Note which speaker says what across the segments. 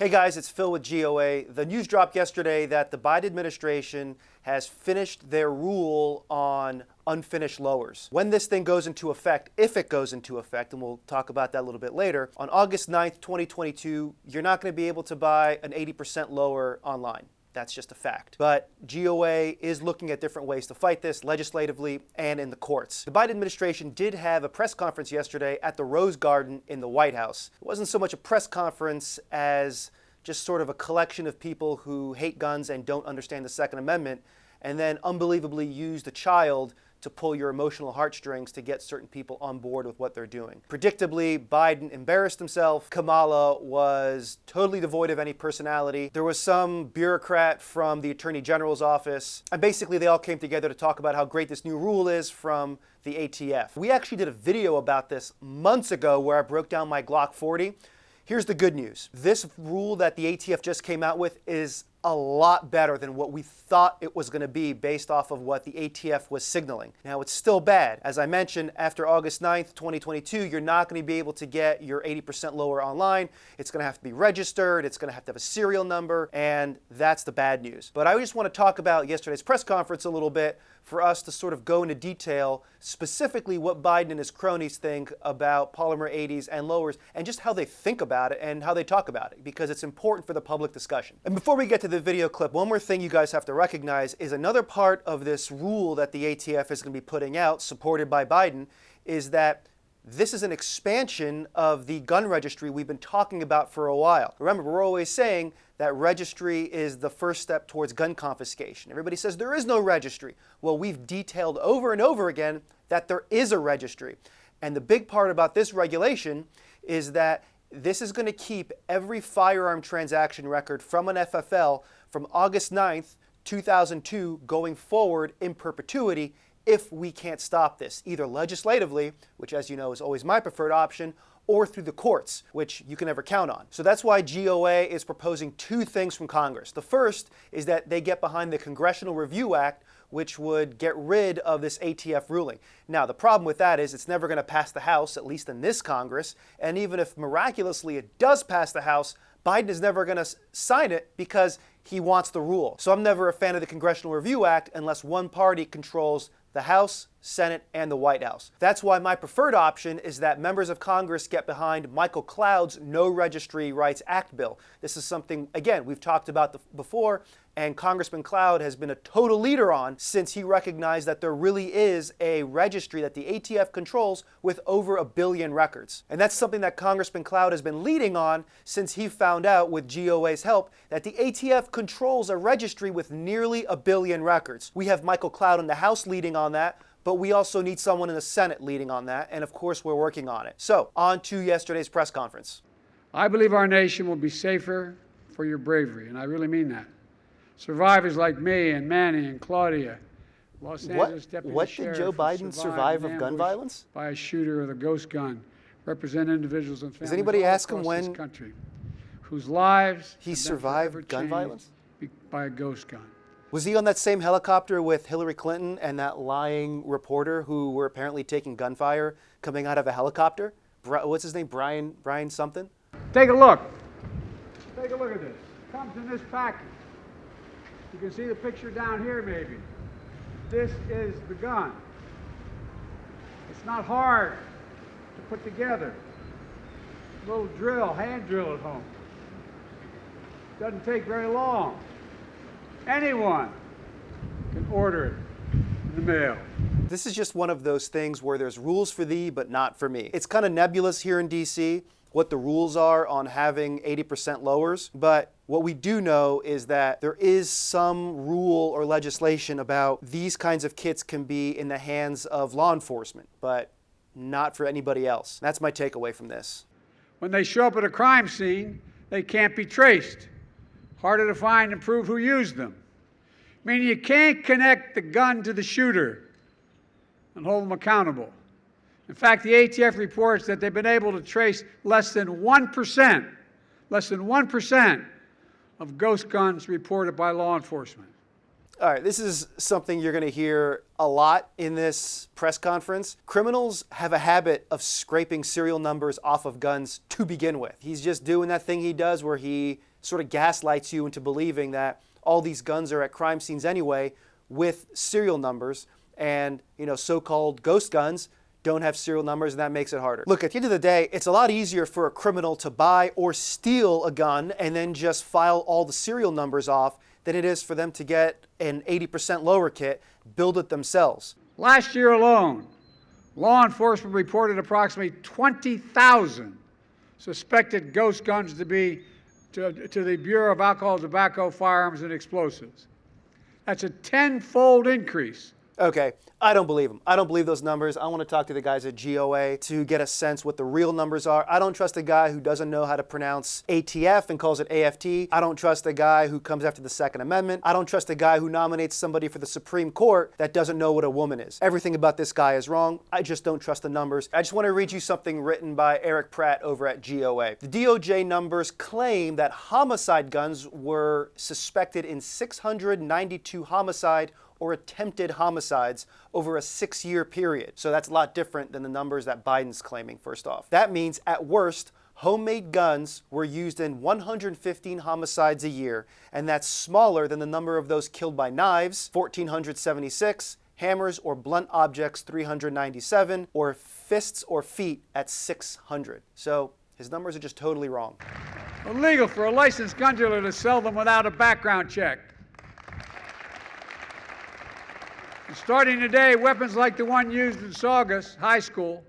Speaker 1: Hey guys, it's Phil with GOA. The news dropped yesterday that the Biden administration has finished their rule on unfinished lowers. When this thing goes into effect, if it goes into effect, and we'll talk about that a little bit later, on August 9th, 2022, you're not going to be able to buy an 80% lower online. That's just a fact. But GOA is looking at different ways to fight this legislatively and in the courts. The Biden administration did have a press conference yesterday at the Rose Garden in the White House. It wasn't so much a press conference as just sort of a collection of people who hate guns and don't understand the Second Amendment, and then unbelievably used a child to pull your emotional heartstrings to get certain people on board with what they're doing. Predictably, Biden embarrassed himself. Kamala was totally devoid of any personality. There was some bureaucrat from the Attorney General's office, and basically they all came together to talk about how great this new rule is from the ATF. We actually did a video about this months ago where I broke down my Glock 40. Here's the good news. This rule that the ATF just came out with is a lot better than what we thought it was going to be based off of what the ATF was signaling. Now, it's still bad. As I mentioned, after August 9th, 2022, you're not going to be able to get your 80% lower online. It's going to have to be registered. It's going to have a serial number, and that's the bad news. But I just want to talk about yesterday's press conference a little bit for us to sort of go into detail, specifically what Biden and his cronies think about polymer 80s and lowers, and just how they think about it and how they talk about it, because it's important for the public discussion. And before we get to the video clip, one more thing you guys have to recognize is another part of this rule that the ATF is going to be putting out, supported by Biden, is that this is an expansion of the gun registry we've been talking about for a while. Remember, we're always saying that registry is the first step towards gun confiscation. Everybody says there is no registry. Well, we've detailed over and over again that there is a registry. And the big part about this regulation is that this is going to keep every firearm transaction record from an FFL from August 9th, 2002 going forward in perpetuity if we can't stop this, either legislatively, which as you know is always my preferred option, or through the courts, which you can never count on. So that's why GOA is proposing two things from Congress. The first is that they get behind the Congressional Review Act, which would get rid of this ATF ruling. Now, the problem with that is it's never going to pass the House, at least in this Congress, and even if miraculously it does pass the House, Biden is never going to sign it because he wants the rule. So I'm never a fan of the Congressional Review Act unless one party controls the House, Senate, and the White House. That's why my preferred option is that members of Congress get behind Michael Cloud's No Registry Rights Act bill. This is something, again, we've talked about before, and Congressman Cloud has been a total leader on since he recognized that there really is a registry that the ATF controls with over 1 billion records. And that's something that Congressman Cloud has been leading on since he found out with GOA's help that the ATF controls a registry with nearly 1 billion records. We have Michael Cloud in the House leading on that, but we also need someone in the Senate leading on that, and of course we're working on it. So, on to yesterday's press conference.
Speaker 2: I believe our nation will be safer for your bravery, and I really mean that. Survivors like me and Manny and Claudia, Los Angeles Deputy
Speaker 1: What
Speaker 2: Sheriff
Speaker 1: did Joe Biden survive of gun violence?
Speaker 2: By a shooter with a ghost gun, represent individuals and families
Speaker 1: Does anybody
Speaker 2: all
Speaker 1: ask him
Speaker 2: across
Speaker 1: when
Speaker 2: this country whose lives
Speaker 1: he
Speaker 2: have been
Speaker 1: survived
Speaker 2: forever
Speaker 1: gun
Speaker 2: changed
Speaker 1: violence?
Speaker 2: by a ghost gun?
Speaker 1: Was he on that same helicopter with Hillary Clinton and that lying reporter who were apparently taking gunfire coming out of a helicopter? What's his name? Brian something?
Speaker 2: Take a look. Take a look at this. It comes in this package. You can see the picture down here maybe. This is the gun. It's not hard to put together. A little drill, hand drill at home. Doesn't take very long. Anyone can order it in the mail.
Speaker 1: This is just one of those things where there's rules for thee, but not for me. It's kind of nebulous here in DC what the rules are on having 80% lowers, but what we do know is that there is some rule or legislation about these kinds of kits can be in the hands of law enforcement, but not for anybody else. That's my takeaway from this.
Speaker 2: When they show up at a crime scene, they can't be traced. Harder to find and prove who used them. Meaning you can't connect the gun to the shooter and hold them accountable. In fact, the ATF reports that they've been able to trace less than 1% of ghost guns reported by law enforcement.
Speaker 1: All right, this is something you're going to hear a lot in this press conference. Criminals have a habit of scraping serial numbers off of guns to begin with. He's just doing that thing he does where he sort of gaslights you into believing that all these guns are at crime scenes anyway with serial numbers, and so-called ghost guns don't have serial numbers, and that makes it harder. Look, at the end of the day, it's a lot easier for a criminal to buy or steal a gun and then just file all the serial numbers off than it is for them to get an 80% lower kit, build it themselves.
Speaker 2: Last year alone, law enforcement reported approximately 20,000 suspected ghost guns to the Bureau of Alcohol, Tobacco, Firearms, and Explosives. That's a 10-fold increase.
Speaker 1: Okay, I don't believe them. I don't believe those numbers. I want to talk to the guys at GOA to get a sense what the real numbers are. I don't trust a guy who doesn't know how to pronounce ATF and calls it AFT. I don't trust a guy who comes after the Second Amendment. I don't trust a guy who nominates somebody for the Supreme Court that doesn't know what a woman is. Everything about this guy is wrong. I just don't trust the numbers. I just want to read you something written by Eric Pratt over at GOA. The DOJ numbers claim that homicide guns were suspected in 692 homicide or attempted homicides over a 6-year period. So that's a lot different than the numbers that Biden's claiming, first off. That means, at worst, homemade guns were used in 115 homicides a year, and that's smaller than the number of those killed by knives, 1,476, hammers or blunt objects, 397, or fists or feet at 600. So his numbers are just totally wrong.
Speaker 2: Illegal for a licensed gun dealer to sell them without a background check. Starting today, weapons like the one used in Saugus High School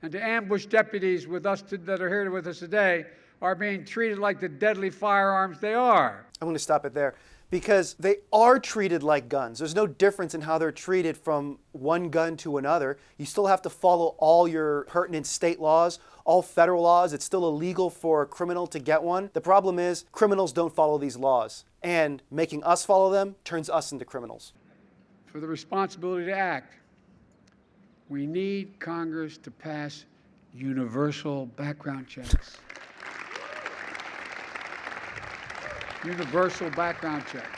Speaker 2: and to ambush deputies that are here with us today are being treated like the deadly firearms they are.
Speaker 1: I'm going to stop it there because they are treated like guns. There's no difference in how they're treated from one gun to another. You still have to follow all your pertinent state laws, all federal laws. It's still illegal for a criminal to get one. The problem is criminals don't follow these laws, and making us follow them turns us into criminals.
Speaker 2: For the responsibility to act, we need Congress to pass universal background checks. Universal background checks.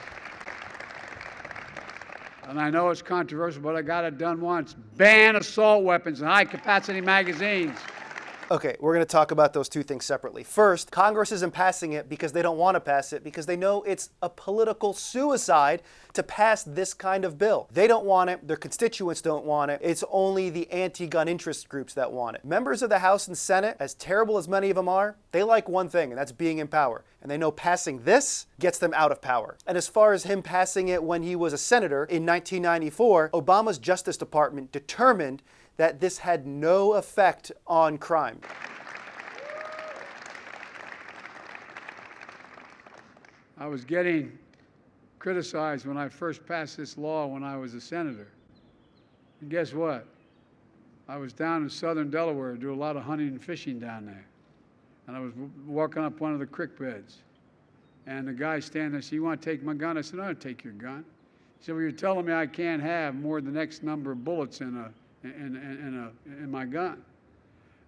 Speaker 2: And I know it's controversial, but I got it done once. Ban assault weapons and high-capacity magazines.
Speaker 1: Okay, we're going to talk about those two things separately. First, Congress isn't passing it because they don't want to pass it, because they know it's a political suicide to pass this kind of bill. They don't want it. Their constituents don't want it. It's only the anti-gun interest groups that want it. Members of the House and Senate, as terrible as many of them are, they like one thing, and that's being in power. And they know passing this gets them out of power. And as far as him passing it when he was a senator in 1994, Obama's Justice Department determined that this had no effect on crime.
Speaker 2: I was getting criticized when I first passed this law when I was a senator. And guess what? I was down in southern Delaware, do a lot of hunting and fishing down there. And I was walking up one of the creek beds. And the guy standing there said, "You want to take my gun?" I said, "I don't take your gun." He said, "Well, you're telling me I can't have more than the next number of bullets in my gun."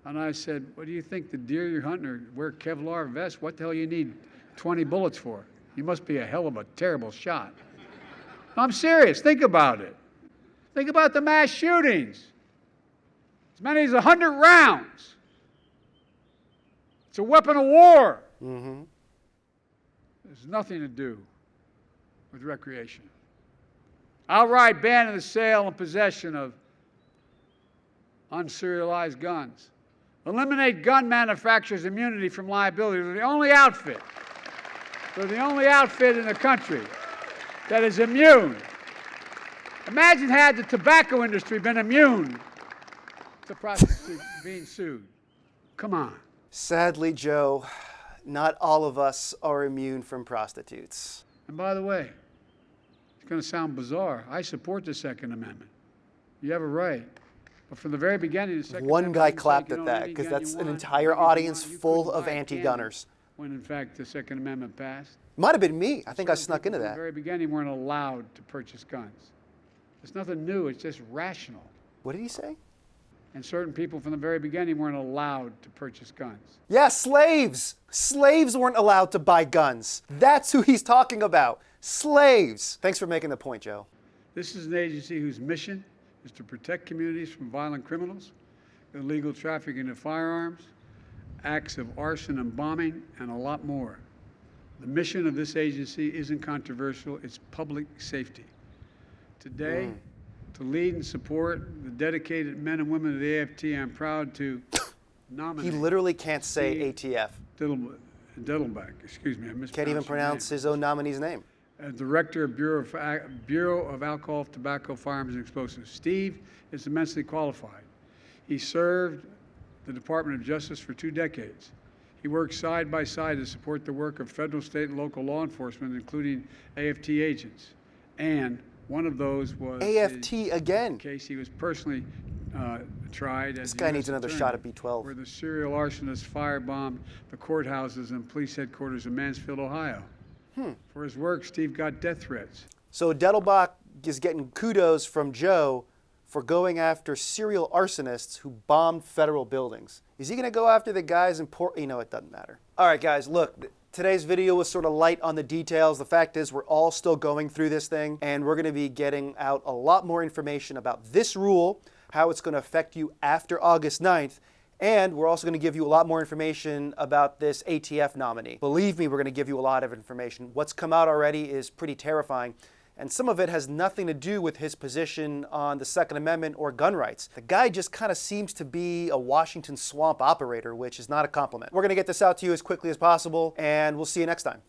Speaker 2: And I said, "What do you think, the deer you're hunting or wear Kevlar vests? What the hell you need 20 bullets for? You must be a hell of a terrible shot." I'm serious. Think about it. Think about the mass shootings. As many as 100 rounds. It's a weapon of war.
Speaker 1: Mm-hmm.
Speaker 2: There's nothing to do with recreation. Outright ban of the sale and possession of unserialized guns. Eliminate gun manufacturers' immunity from liability. They're the only outfit. They're the only outfit in the country that is immune. Imagine had the tobacco industry been immune to prostitutes being sued. Come on.
Speaker 1: Sadly, Joe, not all of us are immune from prostitutes.
Speaker 2: And by the way, it's going to sound bizarre. I support the Second Amendment. You have a right. But from the very beginning, the Second
Speaker 1: One
Speaker 2: Amendment
Speaker 1: guy
Speaker 2: didn't say
Speaker 1: clapped
Speaker 2: you
Speaker 1: at
Speaker 2: can
Speaker 1: that
Speaker 2: own any
Speaker 1: because
Speaker 2: gun
Speaker 1: that's
Speaker 2: you
Speaker 1: an
Speaker 2: want,
Speaker 1: entire
Speaker 2: you can
Speaker 1: audience
Speaker 2: you
Speaker 1: full
Speaker 2: couldn't
Speaker 1: of
Speaker 2: buy
Speaker 1: anti-gunners.
Speaker 2: candy when in fact the Second Amendment passed.
Speaker 1: Might have been me. I think I
Speaker 2: Certain
Speaker 1: snuck
Speaker 2: people
Speaker 1: into
Speaker 2: From
Speaker 1: that.
Speaker 2: the very beginning weren't allowed to purchase guns. It's nothing new, it's just rational.
Speaker 1: What did he say?
Speaker 2: And certain people from the very beginning weren't allowed to purchase guns.
Speaker 1: Yeah, slaves. Slaves weren't allowed to buy guns. That's who he's talking about. Slaves. Thanks for making the point, Joe.
Speaker 2: This is an agency whose mission is to protect communities from violent criminals, illegal trafficking of firearms, acts of arson and bombing, and a lot more. The mission of this agency isn't controversial, it's public safety. Today, to lead and support the dedicated men and women of the AFT, I'm proud to nominate.
Speaker 1: He literally can't say ATF.
Speaker 2: Diddleback, excuse me, I mispronounced
Speaker 1: Can't even
Speaker 2: your
Speaker 1: pronounce
Speaker 2: name.
Speaker 1: his own nominee's name.
Speaker 2: As Director of Bureau of Alcohol, Tobacco, Firearms, and Explosives. Steve is immensely qualified. He served the Department of Justice for 2 decades. He worked side by side to support the work of federal, state, and local law enforcement, including AFT agents. And one of those was
Speaker 1: AFT again.
Speaker 2: case he was personally tried as
Speaker 1: This guy
Speaker 2: a
Speaker 1: needs
Speaker 2: US
Speaker 1: another
Speaker 2: attorney,
Speaker 1: shot at B12.
Speaker 2: where the serial arsonist firebombed the courthouses and police headquarters in Mansfield, Ohio. For his work, Steve got death threats.
Speaker 1: So Dettelbach is getting kudos from Joe for going after serial arsonists who bombed federal buildings. Is he going to go after the guys in Port? You know, it doesn't matter. All right, guys, look, today's video was sort of light on the details. The fact is we're all still going through this thing, and we're going to be getting out a lot more information about this rule, how it's going to affect you after August 9th, and we're also going to give you a lot more information about this ATF nominee. Believe me, we're going to give you a lot of information. What's come out already is pretty terrifying, and some of it has nothing to do with his position on the Second Amendment or gun rights. The guy just kind of seems to be a Washington swamp operator, which is not a compliment. We're going to get this out to you as quickly as possible, and we'll see you next time.